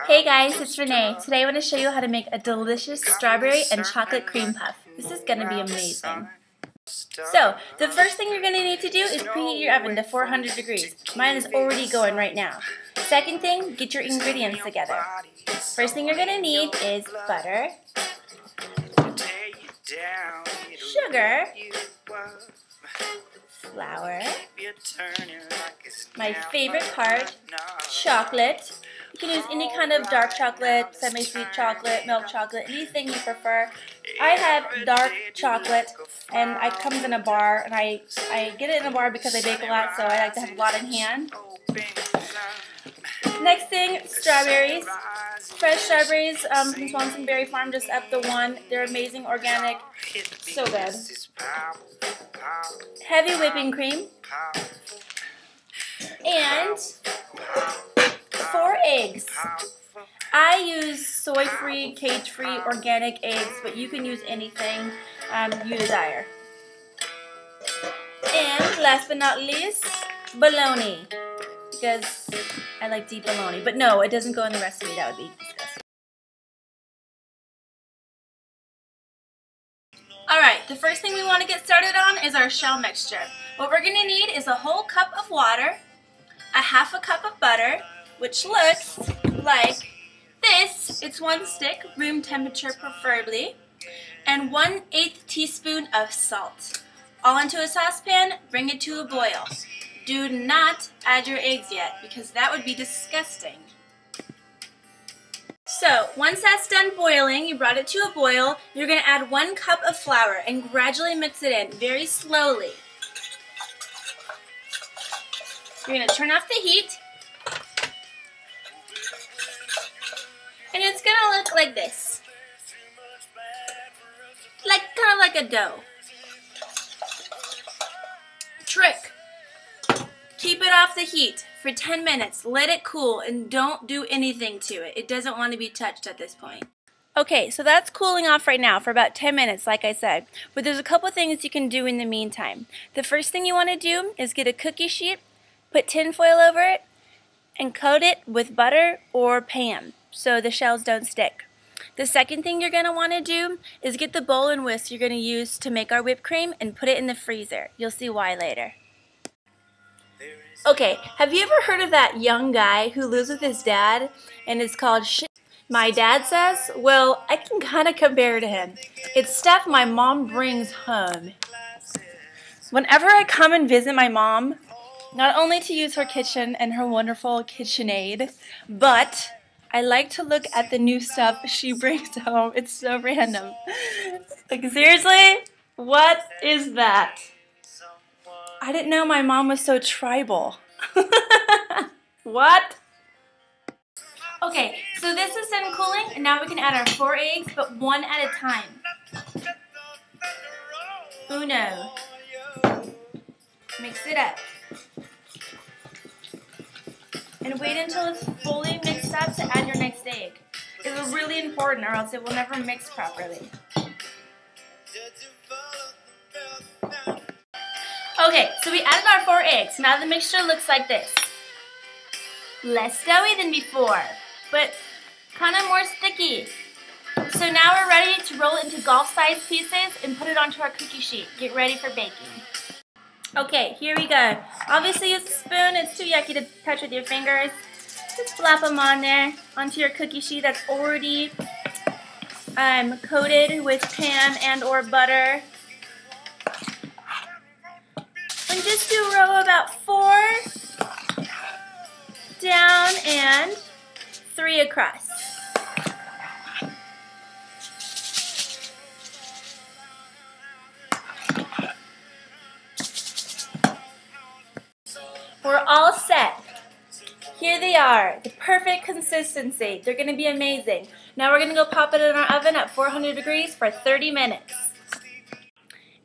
Hey guys, it's Renee. Today I want to show you how to make a delicious strawberry and chocolate cream puff. This is going to be amazing. So, the first thing you're going to need to do is preheat your oven to 400 degrees. Mine is already going right now. Second thing, get your ingredients together. First thing you're going to need is butter, sugar, flour, my favorite part, chocolate. You can use any kind of dark chocolate, semi-sweet chocolate, milk chocolate, anything you prefer. I have dark chocolate, and it comes in a bar, and I get it in a bar because I bake a lot, so I like to have a lot in hand. Next thing, strawberries. Fresh strawberries from Swanson Berry Farm, just up the one. They're amazing, organic, so good. Heavy whipping cream. And 4 eggs. I use soy-free, cage-free, organic eggs, but you can use anything you desire. And last but not least, bologna, because I like deep bologna. But no, it doesn't go in the recipe. That would be disgusting. Alright, the first thing we want to get started on is our shell mixture. What we're going to need is a whole cup of water, a half a cup of butter, which looks like this. It's 1 stick, room temperature preferably, and 1/8 teaspoon of salt. All into a saucepan, bring it to a boil. Do not add your eggs yet, because that would be disgusting. So, once that's done boiling, you brought it to a boil, you're going to add 1 cup of flour and gradually mix it in very slowly. You're going to turn off the heat, and it's going to look like this. Kind of like a dough. Trick. Keep it off the heat for 10 minutes. Let it cool and don't do anything to it. It doesn't want to be touched at this point. Okay, so that's cooling off right now for about 10 minutes, like I said. But there's a couple things you can do in the meantime. The first thing you want to do is get a cookie sheet, put tin foil over it, and coat it with butter or Pam so the shells don't stick. The second thing you're going to want to do is get the bowl and whisk you're going to use to make our whipped cream and put it in the freezer. You'll see why later. Okay, have you ever heard of that young guy who lives with his dad and it's called shit? My dad says, well, I can kind of compare to him. It's stuff my mom brings home. Whenever I come and visit my mom, not only to use her kitchen and her wonderful KitchenAid, but I like to look at the new stuff she brings home. It's so random. Like, seriously? What is that? I didn't know my mom was so tribal. What? Okay, so this is done cooling, and now we can add our 4 eggs, but 1 at a time. Uno. Mix it up. And wait until it's fully mixed up to add your next egg. It's really important, or else it will never mix properly. Okay, so we added our 4 eggs. Now the mixture looks like this. Less doughy than before, but kind of more sticky. So now we're ready to roll it into golf-sized pieces and put it onto our cookie sheet. Get ready for baking. Okay, here we go. Obviously use a spoon. It's too yucky to touch with your fingers. Just flap them on there onto your cookie sheet that's already coated with Pam and or butter. And just do a row about 4 down and 3 across. We're all set. Here they are, the perfect consistency. They're going to be amazing. Now we're going to go pop it in our oven at 400 degrees for 30 minutes.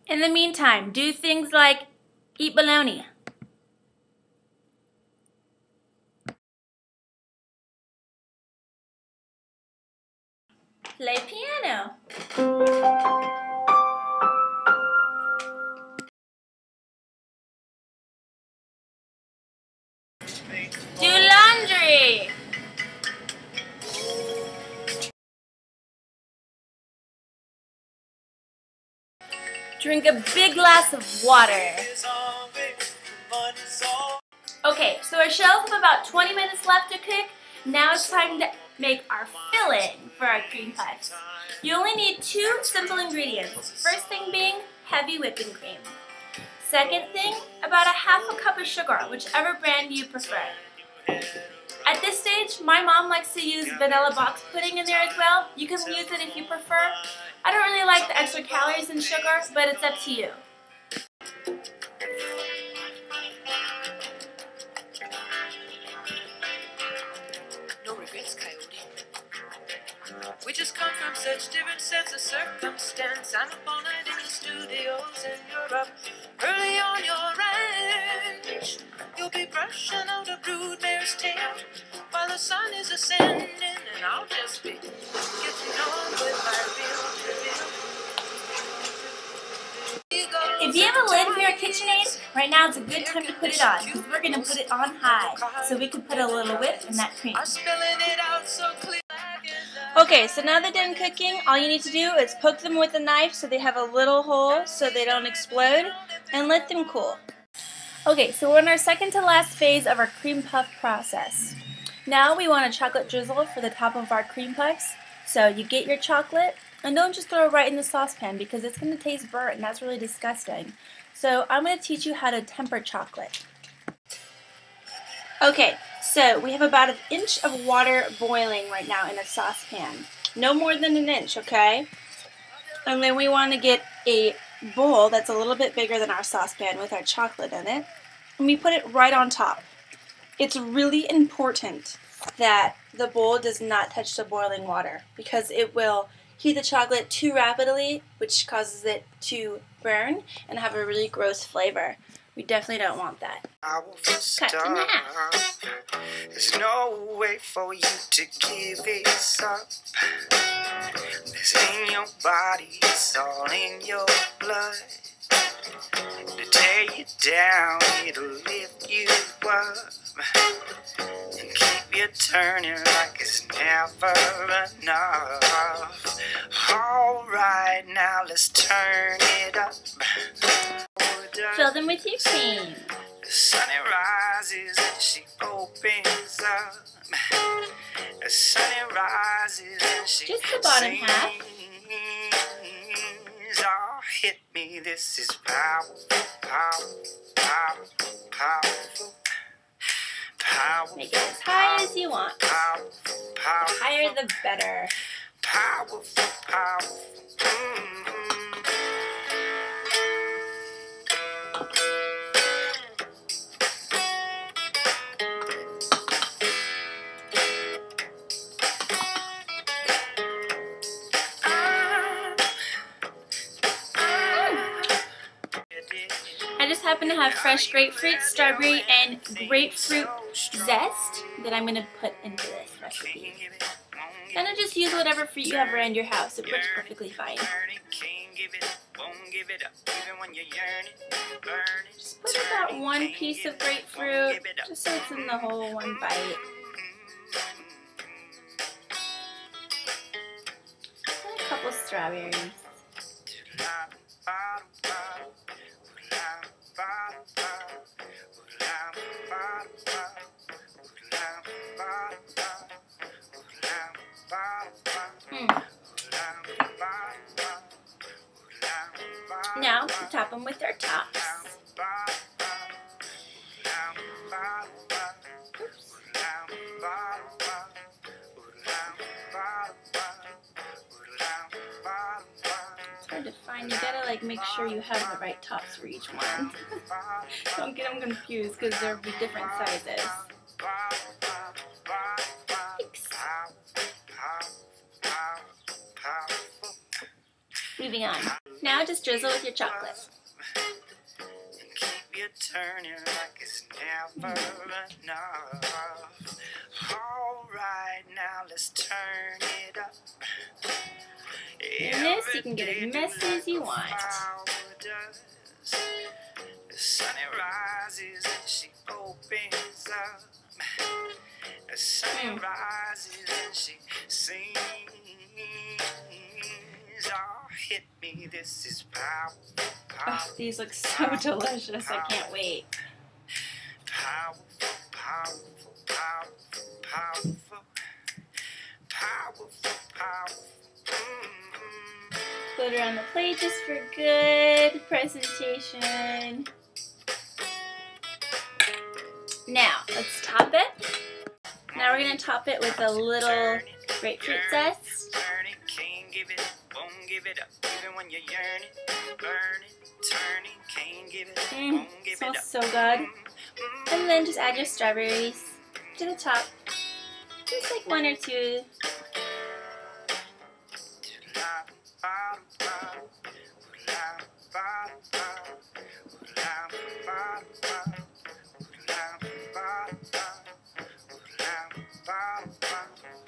In the meantime, do things like eat bologna. Play piano. Do laundry. Drink a big glass of water. Okay, so our shells have about 20 minutes left to cook. Now it's time to make our filling for our cream puffs. You only need 2 simple ingredients. First thing being heavy whipping cream. Second thing, about a half a cup of sugar, whichever brand you prefer. At this stage, my mom likes to use vanilla box pudding in there as well. You can use it if you prefer. I don't really like the extra calories in sugar, but it's up to you. No regrets, Coyote. We just come from such different sets of circumstance. I'm up all night in the studios and you're up early on your ranch. You'll be brushing out a broodmare's tail while the sun is ascending, and I'll just be getting on with my real. If you have a lid for your KitchenAid, right now is a good time to put it on, because we're going to put it on high, so we can put a little whip in that cream. Okay, so now they're done cooking, all you need to do is poke them with a knife so they have a little hole so they don't explode, and let them cool. Okay, so we're in our second to last phase of our cream puff process. Now we want a chocolate drizzle for the top of our cream puffs. So you get your chocolate, and don't just throw it right in the saucepan because it's going to taste burnt and that's really disgusting. So I'm going to teach you how to temper chocolate. Okay, so we have about 1 inch of water boiling right now in a saucepan. No more than 1 inch, okay? And then we want to get a bowl that's a little bit bigger than our saucepan with our chocolate in it. And we put it right on top. It's really important that the bowl does not touch the boiling water because it will heat the chocolate too rapidly, which causes it to burn and have a really gross flavor. We definitely don't want that. Cut in half. There's no way for you to give it up. It's in your body, it's all in your blood. To tear you down, it'll lift you up and keep you turning like it's never enough. Alright, now let's turn it up. Fill them with your cream. The sun it rises and she opens up. The sun it rises and she just the bottom half. Oh, hit me, this is powerful, powerful, powerful, powerful, powerful. Make it as high as you want. Powerful, powerful, The higher the better. powerful, powerful. I just happen to have fresh grapefruit, strawberry, and grapefruit zest that I'm going to put into this recipe. And I just use whatever fruit you have around your house. It works perfectly fine. Just put about 1 piece of grapefruit, just so it's in the whole one bite. And a couple strawberries. Now, top them with our tops. Oops. It's hard to find. You gotta make sure you have the right tops for each one. Don't get them confused because there'll be different sizes. Thanks. Moving on. Now just drizzle with your chocolate. Keep you turning like it's never enough. Alright, now let's turn it up. In this, you can get as messy as you want. The sun it rises and she opens up. The sun rises and she sings. Oh, hit me. This is power. Oh, these look so delicious. I can't wait. Powerful, powerful, powerful, powerful, powerful, powerful. Put it on the plate just for good presentation. Now, let's top it. Now we're going to top it with a little grapefruit zest. Turn it, can't give it, won't give it up. Even when you yearn it, burn it, turn it, can't give it, won't give it up. Smells so good. And then just add your strawberries to the top. Just like one or two.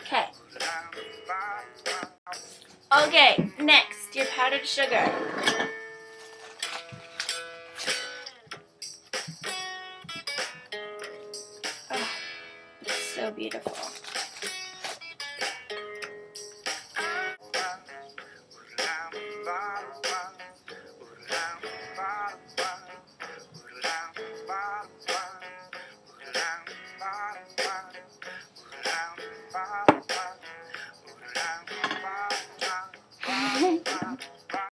Okay. Okay, next, your powdered sugar.